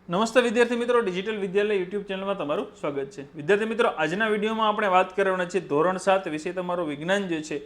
નમસ્તે વિદ્યાર્થી મિત્રો, ડિજિટલ વિદ્યાલય યુટ્યુબ ચેનલમાં તમારું સ્વાગત છે. વિદ્યાર્થી મિત્રો, આજના વિડીયોમાં આપણે વાત કરવાના છે ધોરણ 7 વિશે તમારું વિજ્ઞાન જે છે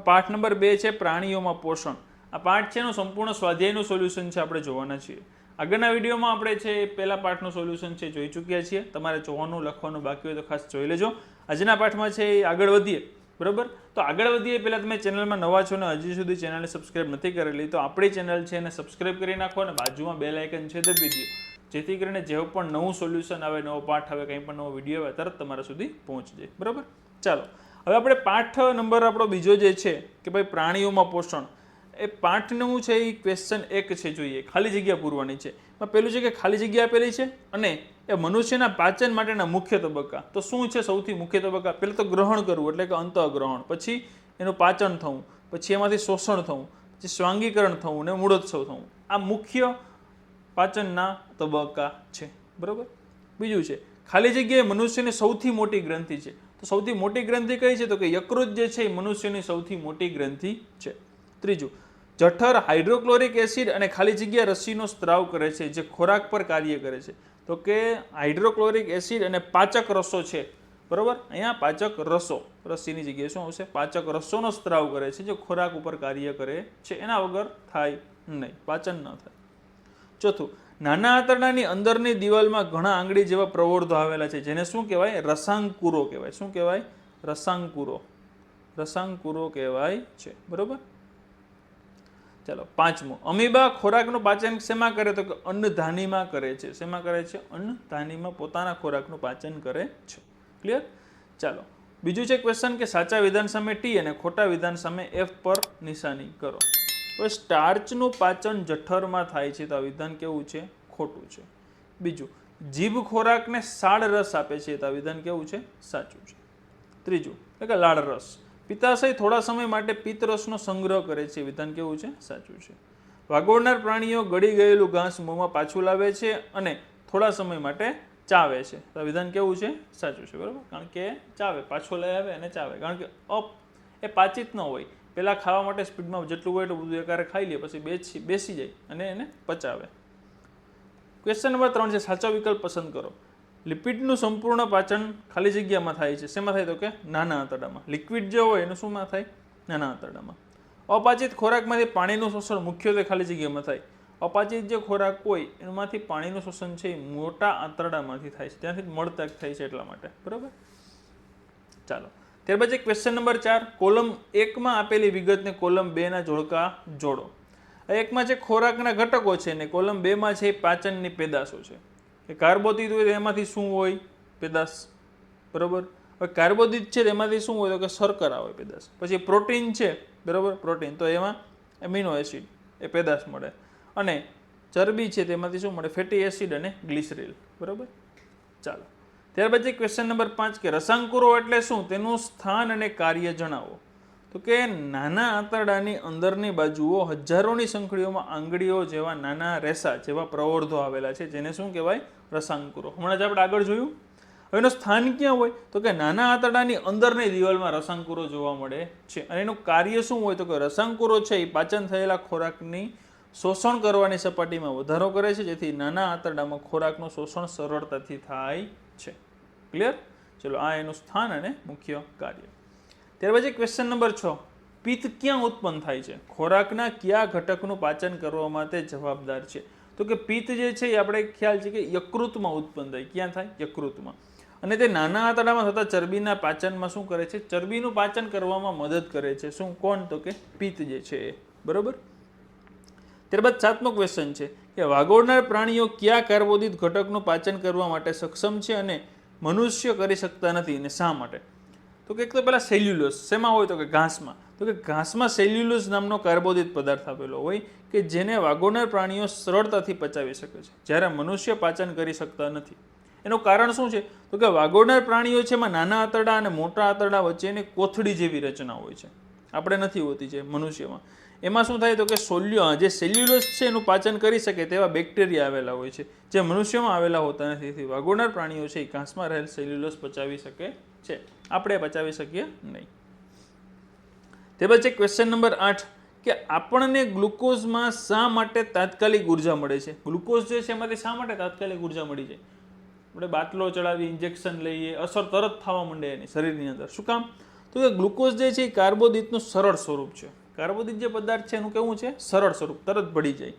પાઠ નંબર 2 છે પ્રાણીઓમાં પોષણ. આ પાઠ છે એનું સંપૂર્ણ સ્વાધ્યાયનું સોલ્યુશન છે આપણે જોવાના છીએ. આગળના વિડીયોમાં આપણે છે પહેલા પાઠનું સોલ્યુશન છે જોઈ ચૂક્યા છીએ. તમારે જોવાનું લખવાનું બાકી હોય તો ખાસ જોઈ લેજો. આજના પાઠમાં છે એ આગળ વધીએ, બરાબર? તો આગળ વધીએ પહેલાં તમે ચેનલમાં નવા છો ને હજી સુધી ચેનલને સબસ્ક્રાઇબ નથી કરેલી તો આપણી ચેનલ છે એને સબસ્ક્રાઇબ કરી નાખો અને બાજુમાં બેલ આઇકન છે દબાવી દો, જેથી કરીને જે પણ નવું સોલ્યુશન આવે, નવો પાઠ આવે, કંઈ પણ નવો વિડીયો આવે તરત તમારા સુધી પહોંચી જાય, બરાબર? ચાલો હવે આપણે પાઠ નંબર આપણો બીજો જે છે કે ભાઈ પ્રાણીઓમાં પોષણ, એ પાઠનું છે એ ક્વેશ્ચન 1 છે, જોઈએ ખાલી જગ્યા પૂરવાની છે. એમાં પહેલું છે કે ખાલી જગ્યા આપેલી છે અને એ મનુષ્યના પાચન માટેના મુખ્ય તબક્કા. તો શું છે સૌથી મુખ્ય તબક્કા? પહેલાં તો ગ્રહણ કરવું એટલે કે અંતઃગ્રહણ, પછી એનું પાચન થવું, પછી એમાંથી શોષણ થવું, પછી સ્વાંગીકરણ થવું અને મૂળોત્સવ થવું. આ મુખ્ય પાચનના તબક્કા છે, બરાબર? બીજું છે ખાલી જગ્યાએ મનુષ્યની સૌથી મોટી ગ્રંથિ છે. તો સૌથી મોટી ગ્રંથિ કઈ છે? તો કે યકૃત જે છે એ મનુષ્યની સૌથી મોટી ગ્રંથિ છે. ત્રીજું, જઠર હાઇડ્રોક્લોરિક એસિડ અને ખાલી જગ્યા રસીનો સ્ત્રાવ કરે છે જે ખોરાક પર કાર્ય કરે છે. તો કે હાઇડ્રોક્લોરિક એસિડ અને પાચક રસો છે, બરાબર? અહીંયા પાચક રસો, રસીની જગ્યાએ શું આવશે? પાચક રસોનો સ્ત્રાવ કરે છે જે ખોરાક ઉપર કાર્ય કરે છે. એના વગર થાય નહીં, પાચન ન થાય. ચોથું, નાના આંતરડાની અંદરની દિવાલમાં ઘણા આંગળી જેવા પ્રવર્ધો આવેલા છે જેને શું કહેવાય? રસાંકુરો કહેવાય. શું કહેવાય? રસાંકુરો. રસાંકુરો કહેવાય છે, બરાબર? ચાલો પાંચમું, અમીબા ખોરાકનું પાચન શેમાં કરે? તો કે અન્નધાનીમાં કરે છે. શેમાં કરે છે? અન્નધાનીમાં પોતાના ખોરાકનું પાચન કરે છે. ક્લિયર? ચાલો બીજું છે ક્વેશ્ચન કે સાચા વિધાન સામે ટી અને ખોટા વિધાન સામે એફ પર નિશાની કરો. હવે સ્ટાર્ચનું પાચન જઠરમાં થાય છે તો આ વિધાન કેવું છે? ખોટું છે. બીજું, જીભ ખોરાકને સાળ રસ આપે છે તો આ વિધાન કેવું છે? સાચું છે. ત્રીજું એટલે કે લાળ રસ, પિત્તાશય થોડા સમય માટે પિત્તરસનો સંગ્રહ કરે છે. વિધાન કેવું છે? સાચું છે. વાગોળનાર પ્રાણીઓ ગળી ગયેલું ઘાસ મોંમાં પાછું લાવે છે અને થોડા સમય માટે ચાવે છે તો વિધાન કેવું છે? સાચું છે, બરાબર? કારણ કે ચાવે, પાછો લઈ આવે અને ચાવે, કારણ કે એ પાચિત ન હોય. પહેલાં ખાવા માટે સ્પીડમાં જેટલું હોય એટલું બધું એકારે ખાઈ લે, પછી બેસી જાય અને એને પચાવે. ક્વેશ્ચન નંબર 3 છે સાચો વિકલ્પ પસંદ કરો. લિપિડનું સંપૂર્ણ પાચન ખાલી જગ્યામાં થાય છે. શેમાં થાય? તો કે નાના આંતરડામાં. લિક્વિડ જે હોય એનું શુંમાં થાય? નાના આંતરડામાં. અપાચિત ખોરાકમાંથી પાણીનું શોષણ મુખ્યત્વે ખાલી જગ્યામાં થાય. અપાચિત જે ખોરાક હોય એમાંથી પાણીનું શોષણ છે એ મોટા આંતરડામાંથી થાય છે, ત્યાંથી મળતક થાય છે એટલા માટે, બરાબર? ચાલો ત્યારબાદ છે ક્વેશ્ચન નંબર 4, કોલમ 1માં આપેલી વિગતને કોલમ 2ના જોડકા જોડો. 1માં છે ખોરાકના ઘટકો છે ને કોલમ 2માં છે પાચનની પેદાશો છે. કે કાર્બોદિત હોય તો એમાંથી શું હોય? પેદાશ, બરાબર? હવે કાર્બોદિત છે એમાંથી શું હોય? તો કે શર્કરા હોય, પેદાશ. પછી પ્રોટીન છે, બરાબર? પ્રોટીન તો એમાં એમિનો એસિડ એ પેદાશ મળે, અને ચરબી છે તેમાંથી શું મળે? ફેટી એસિડ અને ગ્લિસરીલ, બરાબર? ચાલો ત્યારબાદ છે ક્વેશ્ચન નંબર 5 કે રસાંકુરો એટલે શું? તેનું સ્થાન અને કાર્ય જણાવો. તો કે નાના આંતરડાની અંદરની બાજુઓ હજારોની સંખ્યાઓમાં આંગળીઓ જેવા નાના રેસા જેવા પ્રવર્ધો આવેલા છે જેને શું કહેવાય? રસાંકુરો. હમણાં જ આપણે આગળ જોયું. હવે એનું સ્થાન ક્યાં હોય? તો કે નાના આંતરડાની અંદરની દિવાલમાં રસાંકુરો જોવા મળે છે. અને એનું કાર્ય શું હોય? તો કે રસાંકુરો છે એ પાચન થયેલા ખોરાકની શોષણ કરવાની સપાટીમાં વધારો કરે છે જેથી નાના આંતરડામાં ખોરાકનું શોષણ સરળતાથી થાય છે. ક્લિયર? ચલો આ એનું સ્થાન અને મુખ્ય કાર્ય. ત્યાર પછી ક્વેશ્ચન નંબર 6, પિત્ત ક્યાં ઉત્પન્ન થાય છે? ખોરાકના કયા ઘટકનું પાચન કરવા માટે જવાબદાર છે? તો કે પિત્ત જે છે એ આપણે ખ્યાલ છે કે યકૃતમાં ઉત્પન્ન થાય. ક્યાં થાય? યકૃતમાં. અને તે નાના આંતરડામાં થતા ચરબીના પાચનમાં શું કરે છે? ચરબીનું પાચન કરવામાં મદદ કરે છે. શું? કોણ? તો કે પિત્ત જે છે એ, બરાબર? ત્યારબાદ 7મો ક્વેશ્ચન છે કે વાગોળનાર પ્રાણીઓ કયા કાર્બોદિત ઘટકનું પાચન કરવા માટે સક્ષમ છે અને મનુષ્ય કરી શકતા નથી, અને શા માટે? તો કે એક તો પહેલાં સેલ્યુલોઝ. શેમાં હોય? તો કે ઘાસમાં. તો કે ઘાસમાં સેલ્યુલોઝ નામનો કાર્બોદિત પદાર્થ આપેલો હોય કે જેને વાગોળનાર પ્રાણીઓ સરળતાથી પચાવી શકે છે, જ્યારે મનુષ્ય પાચન કરી શકતા નથી. એનું કારણ શું છે? તો કે વાગોળનાર પ્રાણીઓ છે એમાં નાના આંતરડા અને મોટા આંતરડા વચ્ચેની કોથળી જેવી રચના હોય છે, આપણે નથી હોતી જે મનુષ્યમાં. એમાં શું થાય? તો કે જે સેલ્યુલોઝ છે એનું પાચન કરી શકે તેવા બેક્ટેરિયા આવેલા હોય છે જે મનુષ્યમાં આવેલા હોતા નથી. તેથી વાગોળનાર પ્રાણીઓ છે એ ઘાસમાં રહેલ સેલ્યુલોઝ પચાવી શકે છે, આપણે પચાવી શકીએ નહીં. તે પછી ક્વેશ્ચન નંબર 8 કે આપણને ગ્લુકોઝમાં શા માટે તાત્કાલિક ઉર્જા મળે છે? ગ્લુકોઝ જે છે એમાંથી શા માટે તાત્કાલિક ઉર્જા મળી જાય? આપણે બાટલો ચડાવી ઇન્જેક્શન લઈએ, અસર તરત થવા માંડે એની શરીરની અંદર. શું કામ? તો કે ગ્લુકોઝ જે છે એ કાર્બોદિતનું સરળ સ્વરૂપ છે. કાર્બોદિત જે પદાર્થ છે એનું કેવું છે? સરળ સ્વરૂપ, તરત ભળી જાય.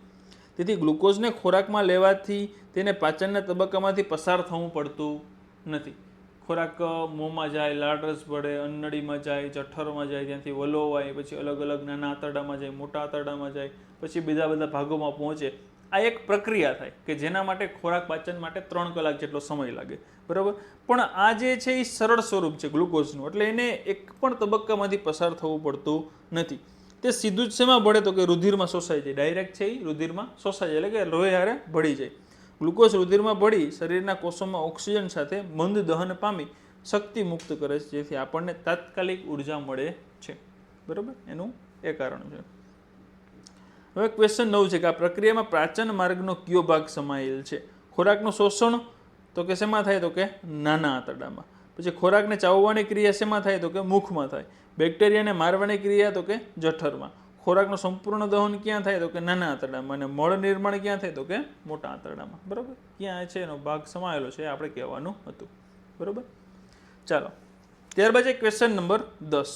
તેથી ગ્લુકોઝને ખોરાકમાં લેવાથી તેને પાચનના તબક્કામાંથી પસાર થવું પડતું નથી. ખોરાક મોંમાં જાય, લાળરસ ભળે, અન્નળીમાં જાય, જઠરમાં જાય, ત્યાંથી વલોવાય, પછી અલગ અલગ નાના આંતરડામાં જાય, મોટા આંતરડામાં જાય, પછી બીજા બધા ભાગોમાં પહોંચે. આ એક પ્રક્રિયા થાય કે જેના માટે ખોરાક પાચન માટે 3 કલાક જેટલો સમય લાગે, બરાબર. પણ આ જે છે એ સરળ સ્વરૂપ છે ગ્લુકોઝનું, એટલે એને એક પણ તબક્કામાંથી પસાર થવું પડતું નથી. તે સીધું જ શેમાં ભળે? તો કે રુધિરમાં શોષાઈ જાય. ડાયરેક્ટ છે એ રુધિરમાં શોષાઈ જાય, એટલે કે લોહી હારે ભળી જાય. ગ્લુકોઝ રુધિરમાં ભળી શરીરના કોષોમાં ઓક્સિજન સાથે મંદ દહન પામી શક્તિ મુક્ત કરે છે, જેથી આપણને તાત્કાલિક ઉર્જા મળે છે, બરાબર. એનું એ કારણ છે. હવે ક્વેશ્ચન 9 છે કે આ પ્રક્રિયામાં પાચન માર્ગનો કયો ભાગ સમાયેલ છે? ખોરાકનું શોષણ તો કે શેમાં થાય? તો કે નાના આંતરડામાં. પછી ખોરાકને ચાવવાની ક્રિયા શેમાં થાય? તો કે મુખમાં થાય. બેક્ટેરિયાને મારવાની ક્રિયા તો કે જઠરમાં. ખોરાકનું સંપૂર્ણ દહન ક્યાં થાય? તો કે નાના આંતરડામાં. અને મળ નિર્માણ ક્યાં થાય? તો કે મોટા આંતરડામાં, બરાબર. ક્યાં છે એનો ભાગ સમાયેલો છે આપણે કહેવાનું હતું, બરાબર. ચાલો, ત્યારબાદ છે ક્વેશ્ચન નંબર 10.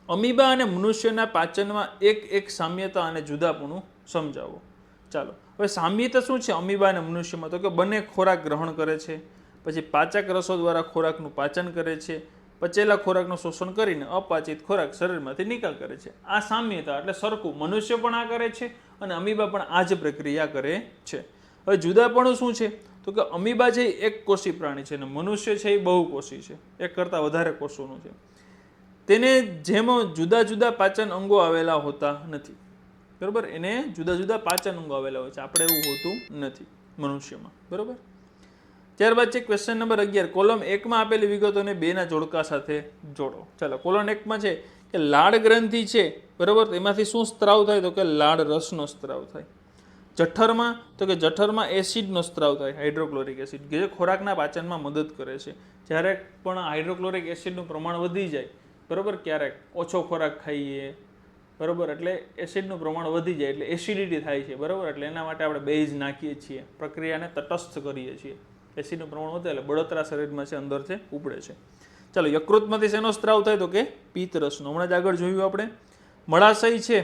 અમીબા અને મનુષ્યના પાચનમાં એક સામ્યતા અને જુદાપણું સમજાવો. ચાલો, હવે સામ્યતા શું છે અમીબા અને મનુષ્યમાં? તો કે બંને ખોરાક ગ્રહણ કરે છે, પછી પાચક રસો દ્વારા ખોરાકનું પાચન કરે છે, પચેલા ખોરાકનું શોષણ કરીને અપાચિત ખોરાક શરીરમાંથી નિકાલ કરે છે. આ સામ્યતા એટલે સરખું. મનુષ્ય પણ આ કરે છે અને અમીબા પણ આ જ પ્રક્રિયા કરે છે. હવે જુદાપણું શું છે? તો કે અમીબા છે એ એક કોષી પ્રાણી છે અને મનુષ્ય છે એ બહુકોષી છે, એક કરતાં વધારે કોષોનું છે. તેને જેમાં જુદા જુદા પાચન અંગો આવેલા હોતા નથી, બરાબર. એને જુદા જુદા પાચન અંગો આવેલા હોય છે, આપણે એવું હોતું નથી મનુષ્યમાં, બરાબર. ત્યારબાદ છે ક્વેશ્ચન નંબર 11. કોલમ 1 માં આપેલી વિગતોને 2 ના જોડકા સાથે જોડો. ચાલો, કોલમ 1 માં છે કે લાળ ગ્રંથિ છે, બરાબર. એમાંથી શું સ્ત્રાવ થાય? તો કે લાળ રસનો સ્ત્રાવ થાય. જઠરમાં તો કે જઠરમાં એસિડનો સ્ત્રાવ થાય, હાઇડ્રોક્લોરિક એસિડ, જે ખોરાકના પાચનમાં મદદ કરે છે. જ્યારે પણ હાઇડ્રોક્લોરિક એસિડનું પ્રમાણ વધી જાય, બરાબર, ક્યારેક ઓછો ખોરાક ખાઈએ, બરાબર, એટલે એસિડનું પ્રમાણ વધી જાય એટલે એસિડિટી થાય છે, બરાબર. એટલે એના માટે આપણે બેઝ નાખીએ છીએ, પ્રક્રિયાને તટસ્થ કરીએ છીએ. એસિડનું પ્રમાણ વધે એટલે બળતરા શરીરમાં છે અંદર છે ઉપડે છે. ચાલો, યકૃતમાંથી શેનો સ્ત્રાવ થાય? તો કે પિત્તરસનો. હમણાં જ આગળ જોયું આપણે. મળાશય છે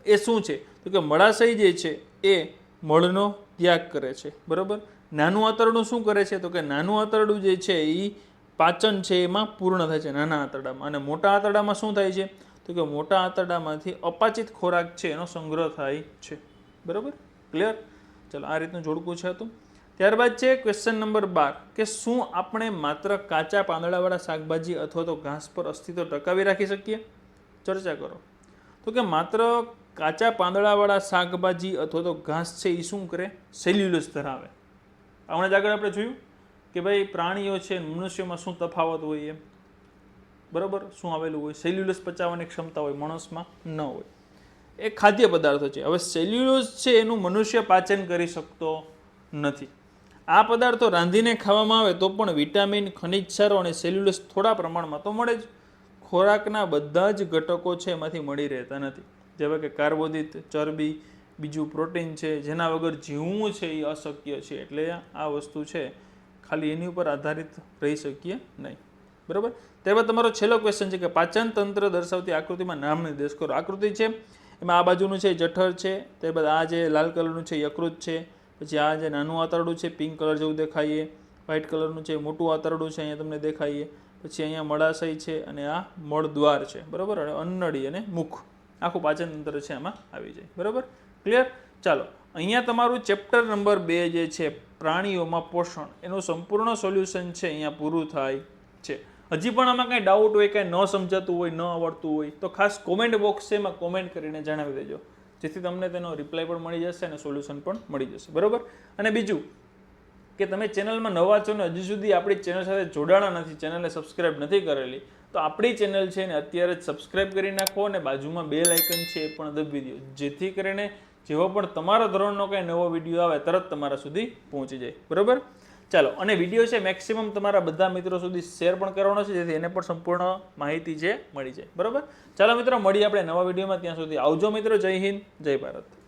એ શું છે? તો કે મળાશય જે છે એ મળનો ત્યાગ કરે છે, બરાબર. નાનું આંતરડું શું કરે છે? તો કે નાનું આંતરડું જે છે એ પાચન છે એમાં પૂર્ણ થાય છે નાના આંતરડામાં. અને મોટા આંતરડામાં શું થાય છે? તો કે મોટા આંતરડામાંથી અપાચિત ખોરાક છે એનો સંગ્રહ થાય છે, બરાબર. ક્લિયર? ચાલો, આ રીતનું જોડકું છે હતું. ત્યારબાદ છે ક્વેશ્ચન નંબર 12 કે શું આપણે માત્ર કાચા પાંદડાવાળા શાકભાજી અથવા તો ઘાસ પર અસ્તિત્વ ટકાવી રાખી શકીએ? ચર્ચા કરો. તો કે માત્ર કાચા પાંદડાવાળા શાકભાજી અથવા તો ઘાસ છે એ શું કરે? સેલ્યુલોઝ ધરાવે. હમણાં જ આગળ આપણે જોયું કે ભાઈ પ્રાણીઓ છે મનુષ્યમાં શું તફાવત હોય એમ, બરાબર. શું આવેલું હોય? સેલ્યુલોઝ પચાવવાની ક્ષમતા હોય, માણસમાં ન હોય. એ ખાદ્ય પદાર્થો છે. હવે સેલ્યુલોઝ છે એનું મનુષ્ય પાચન કરી શકતો નથી. આ પદાર્થો રાંધીને ખાવામાં આવે તો પણ વિટામિન, ખનિજ ક્ષારો અને સેલ્યુલોઝ થોડા પ્રમાણમાં તો મળે જ. ખોરાકના બધા જ ઘટકો છે એમાંથી મળી રહેતા નથી, જેવા કે કાર્બોદિત, ચરબી, બીજું પ્રોટીન છે, જેના વગર જીવવું છે એ અશક્ય છે. એટલે આ વસ્તુ છે ખાલી એની ઉપર આધારિત રહી શકીએ નહીં, બરાબર. ત્યારબાદ તમારો છેલ્લો ક્વેશ્ચન છે કે પાચન તંત્ર દર્શાવતી આકૃતિમાં નામ નિર્દેશ કરો. આકૃતિ છે એમાં આ બાજુનું છે જઠર છે, ત્યારબાદ આ જે લાલ કલરનું છે યકૃત છે, પછી આ જે નાનું આંતરડું છે પિંક કલર જેવું દેખાઈએ, વ્હાઇટ કલરનું છે મોટું આંતરડું છે અહીંયા તમને દેખાઈએ, પછી અહીંયા મળાશય છે અને આ મળદ્વાર છે, બરાબર. અને અન્નળી અને મુખ, આખું પાચન તંત્ર છે એમાં આવી જાય, બરાબર. ક્લિયર? ચાલો, અહીંયા તમારું ચેપ્ટર નંબર 2 જે છે પ્રાણીઓમાં પોષણ, એનું સંપૂર્ણ સોલ્યુશન છે અહીંયા પૂરું થાય છે. હજી પણ આમાં કાંઈ ડાઉટ હોય, કાંઈ ન સમજાતું હોય, ન આવડતું હોય તો ખાસ કોમેન્ટ બોક્સ છે એમાં કોમેન્ટ કરીને જણાવી દેજો, જેથી તમને તેનો રિપ્લાય પણ મળી જશે અને સોલ્યુશન પણ મળી જશે, બરાબર. અને બીજું કે તમે ચેનલમાં નવા છો ને હજી સુધી આપણી ચેનલ સાથે જોડાણા નથી, ચેનલને સબસ્ક્રાઇબ નથી કરેલી, તો આપણી ચેનલ છે ને અત્યારે જ સબસ્ક્રાઇબ કરી નાખો અને બાજુમાં બેલ આઇકન છે એ પણ દબાવી દો, જેથી કરીને જેવો પણ તમારા ધોરણનો કાંઈ નવો વિડીયો આવે તરત તમારા સુધી પહોંચી જાય, બરાબર. ચાલો, અને વિડીયો છે મેક્સિમમ તમારા બધા મિત્રો સુધી શેર પણ કરવાનો છે, જેથી એને પણ સંપૂર્ણ માહિતી છે મળી જાય. બરોબર, ચાલો મિત્રો મળીએ આપણે નવા વિડીયોમાં. ત્યાં સુધી આવજો મિત્રો. જય હિન્દ, જય ભારત.